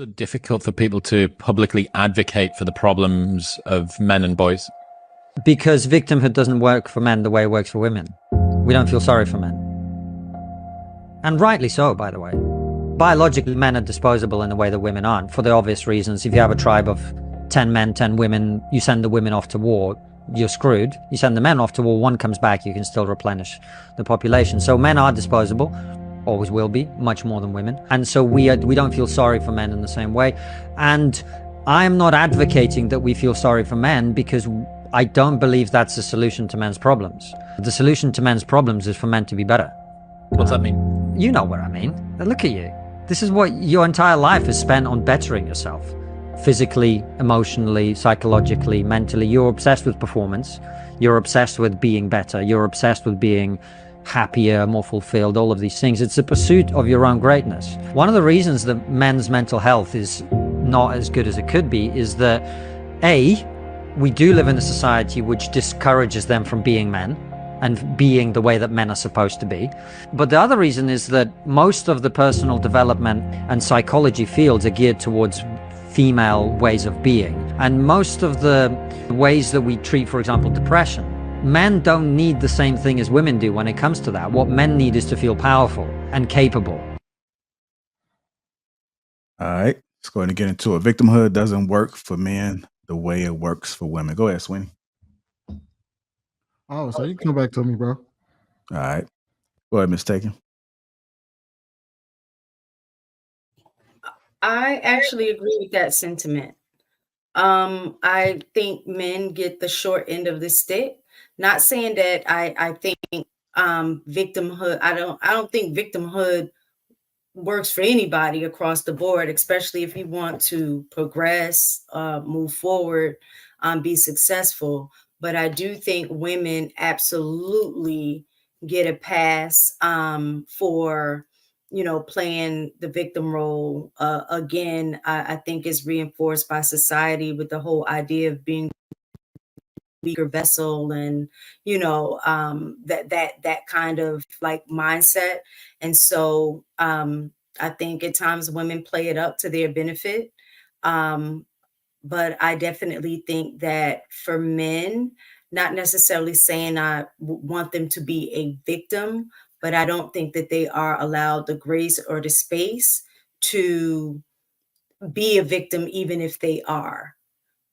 So difficult for people to publicly advocate for the problems of men and boys? Because victimhood doesn't work for men the way it works for women. We don't feel sorry for men. And rightly so, by the way. Biologically, men are disposable in a way that women aren't, for the obvious reasons. If you have a tribe of 10 men, 10 women, you send the women off to war, you're screwed. You send the men off to war, one comes back, you can still replenish the population. So men are disposable, always will be, much more than women. And so we don't feel sorry for men in the same way. And I'm not advocating that we feel sorry for men, because I don't believe that's the solution to men's problems. The solution to men's problems is for men to be better. What's that mean? You know what I mean. Look at you. This is what your entire life is spent on, bettering yourself. Physically, emotionally, psychologically, mentally. You're obsessed with performance. You're obsessed with being better. You're obsessed with being happier, more fulfilled, all of these things. It's a pursuit of your own greatness. One of the reasons that men's mental health is not as good as it could be is that, A, we do live in a society which discourages them from being men and being the way that men are supposed to be. But the other reason is that most of the personal development and psychology fields are geared towards female ways of being. And most of the ways that we treat, for example, depression, men don't need the same thing as women do when it comes to that. What men need is to feel powerful and capable. All right, let's go ahead and get into it. Victimhood doesn't work for men the way it works for women. Go ahead, Sweeney. Oh, so you come back to me, bro. All right. Go ahead, Miss Taken. I actually agree with that sentiment. I think men get the short end of the stick. Not saying that I think victimhood. I don't think victimhood works for anybody across the board, especially if you want to progress, move forward, be successful. But I do think women absolutely get a pass for, playing the victim role. Again, I think is reinforced by society with the whole idea of being weaker vessel, and that kind of like mindset. And so I think at times women play it up to their benefit. But I definitely think that for men, not necessarily saying I want them to be a victim, but I don't think that they are allowed the grace or the space to be a victim, even if they are.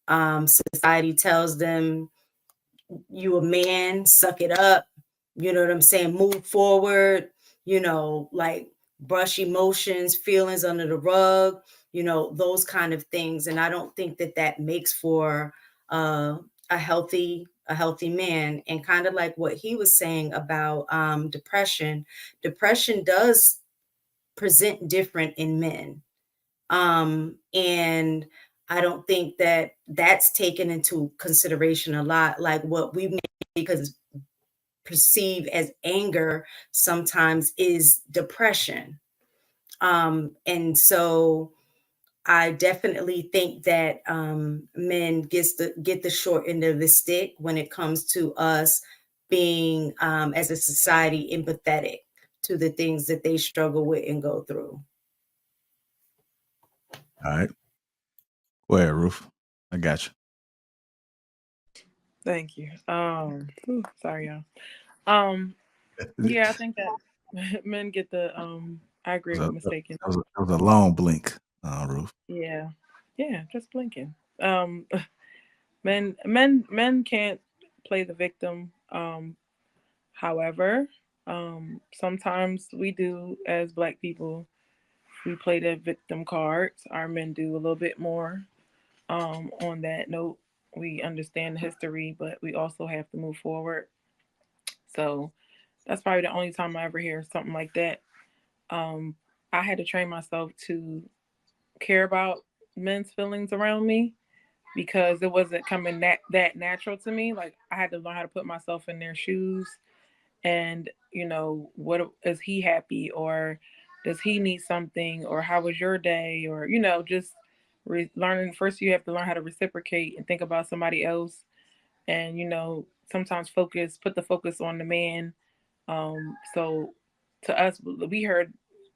Society tells them, you a man, suck it up. You know what I'm saying? Move forward, like brush emotions, feelings under the rug, those kind of things. And I don't think that that makes for a healthy man. And kind of like what he was saying about depression does present different in men. And I don't think that that's taken into consideration a lot. Like what we may because perceive as anger sometimes is depression. And so I definitely think that men get the short end of the stick when it comes to us being, as a society, empathetic to the things that they struggle with and go through. All right. Go ahead, Ruth. I got you. Thank you. Sorry, y'all. Yeah, I think that men get the I agree with mistaken. That was a long blink, Ruth. Yeah, just blinking. Men can't play the victim. However, sometimes we do as Black people. We play the victim cards. Our men do a little bit more. On that note, we understand the history, but we also have to move forward. So that's probably the only time I ever hear something like that. I had to train myself to care about men's feelings around me because it wasn't coming that natural to me. Like I had to learn how to put myself in their shoes and, what is he happy, or does he need something, or how was your day, or, just learning. First you have to learn how to reciprocate and think about somebody else, and, sometimes put the focus on the man. So to us, we heard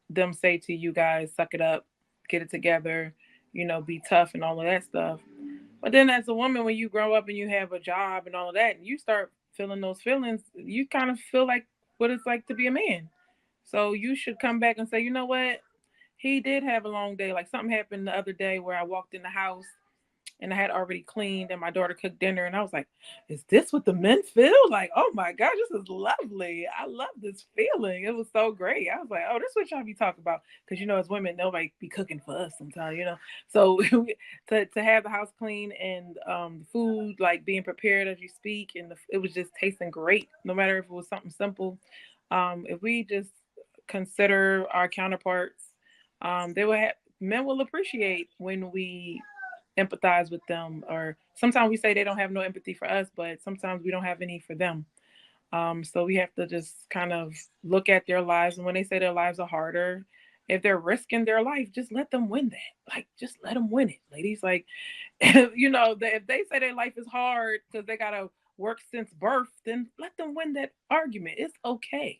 them say to you guys, suck it up, get it together, be tough and all of that stuff. But then as a woman, when you grow up and you have a job and all of that, and you start feeling those feelings, you kind of feel like what it's like to be a man. So you should come back and say, you know what? He did have a long day. Like something happened the other day where I walked in the house and I had already cleaned and my daughter cooked dinner and I was like, is this what the men feel? Like, oh my gosh, this is lovely. I love this feeling. It was so great. I was like, oh, this is what y'all be talking about. Because as women, nobody be cooking for us sometimes. So to have the house clean and the food like being prepared as you speak, and it was just tasting great, no matter if it was something simple. If we just consider our counterparts, they will have men will appreciate when we empathize with them, or sometimes we say they don't have no empathy for us, but sometimes we don't have any for them. So we have to just kind of look at their lives, and when they say their lives are harder, if they're risking their life, just let them win that. Like, just let them win it, ladies. Like, if they say their life is hard because they gotta work since birth, then let them win that argument. It's okay.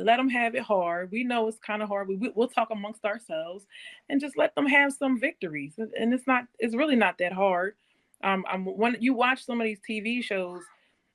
Let them have it hard. We know it's kind of hard. We'll talk amongst ourselves and just let them have some victories. And it's really not that hard. When you watch some of these TV shows,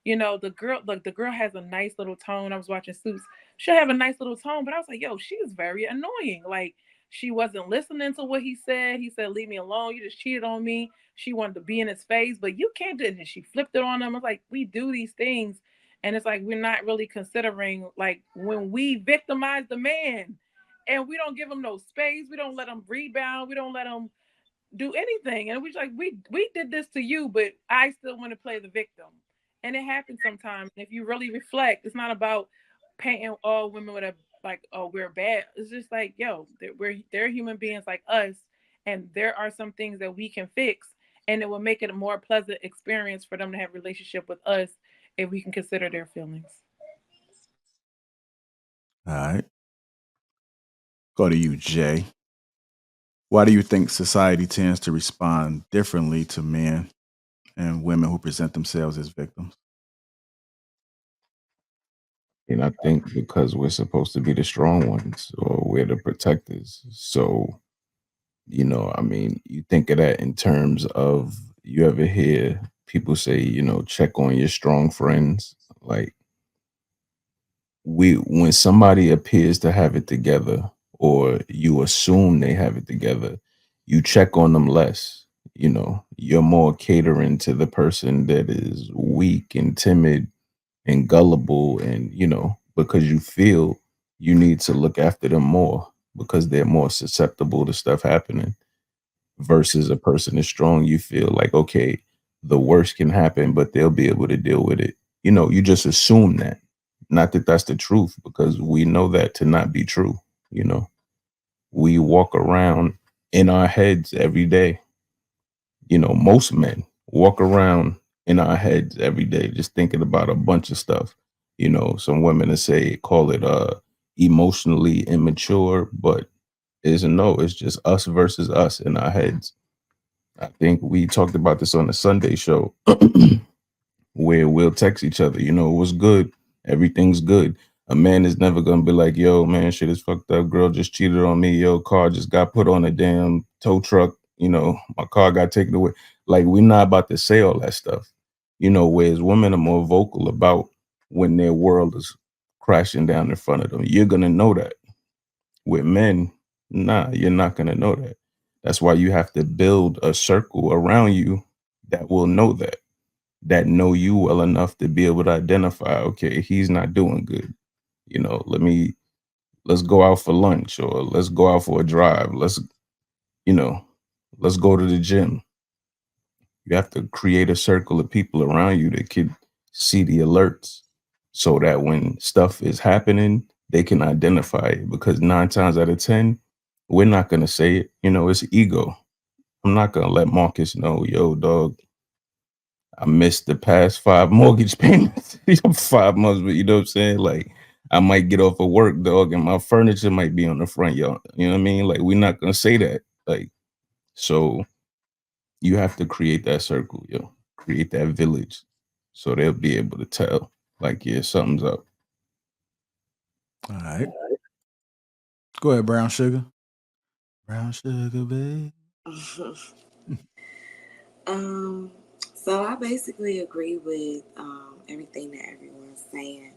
the girl has a nice little tone. I was watching Suits. She'll have a nice little tone, but I was like, yo, she is very annoying. Like, she wasn't listening to what he said. He said, leave me alone. You just cheated on me. She wanted to be in his face, but you can't do it. And she flipped it on him. I was like, we do these things. And it's like, we're not really considering, like, when we victimize the man and we don't give him no space, we don't let him rebound, we don't let him do anything. And we did this to you, but I still want to play the victim. And it happens sometimes. If you really reflect, it's not about painting all women with a like, oh, we're bad. It's just like, yo, they're human beings like us, and there are some things that we can fix, and it will make it a more pleasant experience for them to have a relationship with us if we can consider their feelings. All right. Go to you, Jay. Why do you think society tends to respond differently to men and women who present themselves as victims? And I think because we're supposed to be the strong ones or we're the protectors. So, I mean, you think of that in terms of you ever hear people say, check on your strong friends. Like, when somebody appears to have it together or you assume they have it together, you check on them less. You're more catering to the person that is weak and timid and gullible, and because you feel you need to look after them more because they're more susceptible to stuff happening, versus a person is strong. You feel like, okay, the worst can happen but they'll be able to deal with it. You just assume that, not that that's the truth, because we know that to not be true. you know we walk around in our heads every day. Most men walk around in our heads every day just thinking about a bunch of stuff. Some women that say call it emotionally immature, but it's just us versus us in our heads. I think we talked about this on the Sunday show where we'll text each other, what's good, everything's good. A man is never gonna be like, yo, man, shit is fucked up. Girl just cheated on me. Yo, car just got put on a damn tow truck. My car got taken away. Like, we're not about to say all that stuff. Whereas women are more vocal about when their world is crashing down in front of them. You're gonna know that. With men, nah, you're not gonna know that. That's why you have to build a circle around you that will know that know you well enough to be able to identify, okay, he's not doing good. Let's go out for lunch, or let's go out for a drive. You know, let's go to the gym. You have to create a circle of people around you that can see the alerts so that when stuff is happening, they can identify it, because 9 times out of 10, we're not going to say it. It's ego. I'm not going to let Marcus know, yo, dog, I missed the past 5 mortgage payments. 5 months, but you know what I'm saying? Like, I might get off of work, dog, and my furniture might be on the front yard. You know what I mean? Like, we're not gonna say that. Like, so you have to create that circle, create that village, so they'll be able to tell, like, yeah, something's up. All right. Go ahead, Brown Sugar. Brown sugar, babe. So I basically agree with everything that everyone's saying.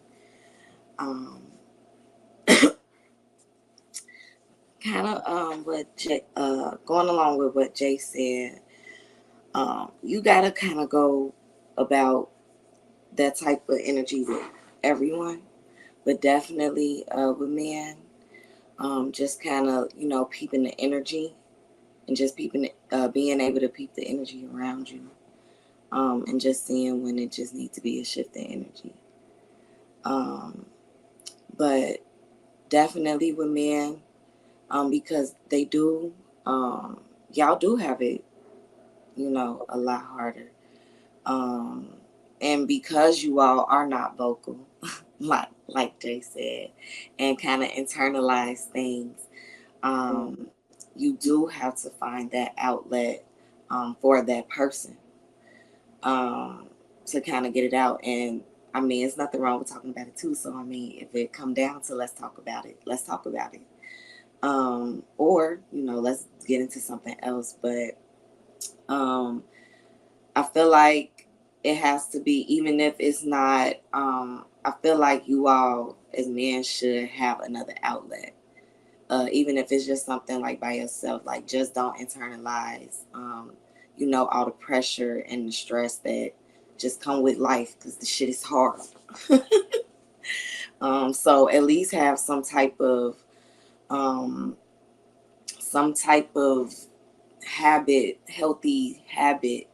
Kind of what Jay, going along with what Jay said. You gotta kind of go about that type of energy with everyone, but definitely with men. Just kind of peeping the energy and just peeping being able to peep the energy around you, and just seeing when it just needs to be a shift in energy. But definitely with men, because they do, y'all do have it, a lot harder. And because you all are not vocal, like Jay said, and kind of internalize things, you do have to find that outlet for that person to kind of get it out. And I mean, it's nothing wrong with talking about it too. So I mean, if it come down to let's talk about it, let's talk about it. Or let's get into something else. But I feel like it has to be, even if it's not. I feel like you all as men should have another outlet. Even if it's just something like by yourself, like just don't internalize, all the pressure and the stress that just come with life, because the shit is hard. So at least have some type of habit, healthy habit,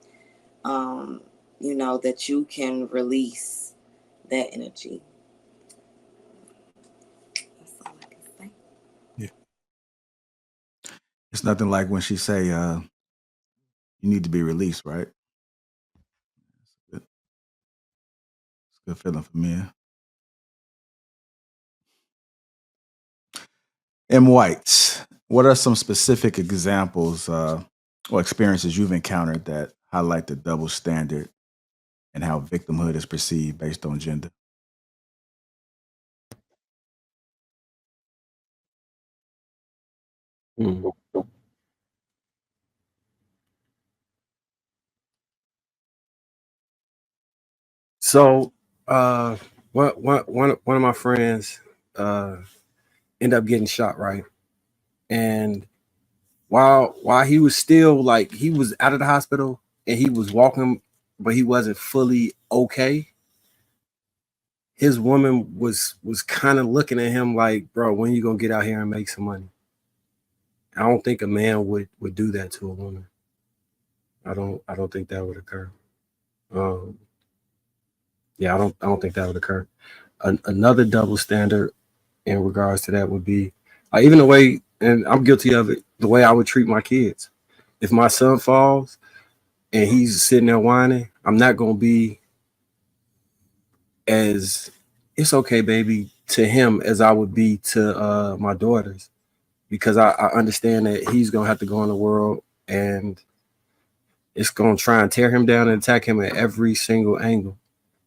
that you can release that energy. That's all I can say. Yeah. It's nothing like when she say, you need to be released, right? It's a good feeling for me. M. Whites, what are some specific examples or experiences you've encountered that highlight the double standard and how victimhood is perceived based on gender? So, one of my friends ended up getting shot, right? And while he was still, like, he was out of the hospital and he was walking, but he wasn't fully okay. His woman was kind of looking at him like, bro, when you gonna get out here and make some money? I don't think a man would do that to a woman. I don't think that would occur. Yeah, I don't think that would occur. Another double standard in regards to that would be even the way, and I'm guilty of it, the way I would treat my kids. If my son falls and he's sitting there whining, I'm not going to be as, it's okay, baby, to him as I would be to my daughters, because I understand that he's going to have to go in the world and it's going to try and tear him down and attack him at every single angle.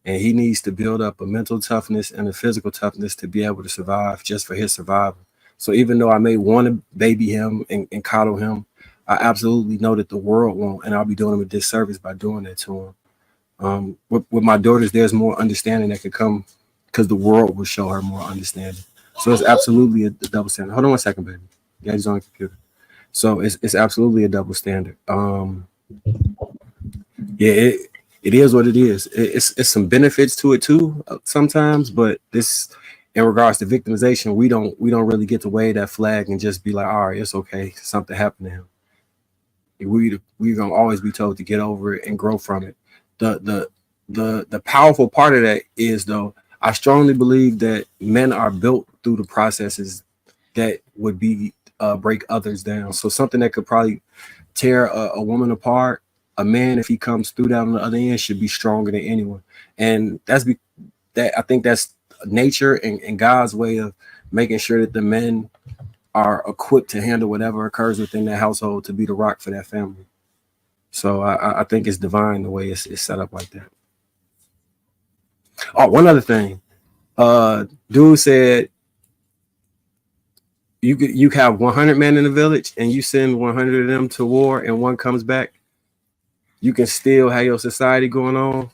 And he needs to build up a mental toughness and a physical toughness to be able to survive, just for his survival. So even though I may want to baby him and coddle him, I absolutely know that the world won't, and I'll be doing him a disservice by doing that to him. With my daughters, there's more understanding that could come because the world will show her more understanding. So it's absolutely a double standard. Hold on 1 second, baby. Yeah, he's on the computer. So it's absolutely a double standard. Yeah, it is what it is. It's some benefits to it too sometimes, but this, in regards to victimization, we don't really get to wave that flag and just be like, all right, it's okay, something happened to him. We're gonna always be told to get over it and grow from it. The powerful part of that is, though, I strongly believe that men are built through the processes that would be break others down. So something that could probably tear a woman apart, a man, if he comes through that on the other end, should be stronger than anyone. And I think that's nature and God's way of making sure that the men are equipped to handle whatever occurs within that household, to be the rock for that family. So I think it's divine the way it's set up like that. Oh, one other thing. Dude said you have 100 men in the village and you send 100 of them to war and one comes back, you can still have your society going on.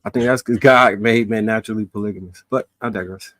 I think that's because God made men naturally polygamous, but I digress.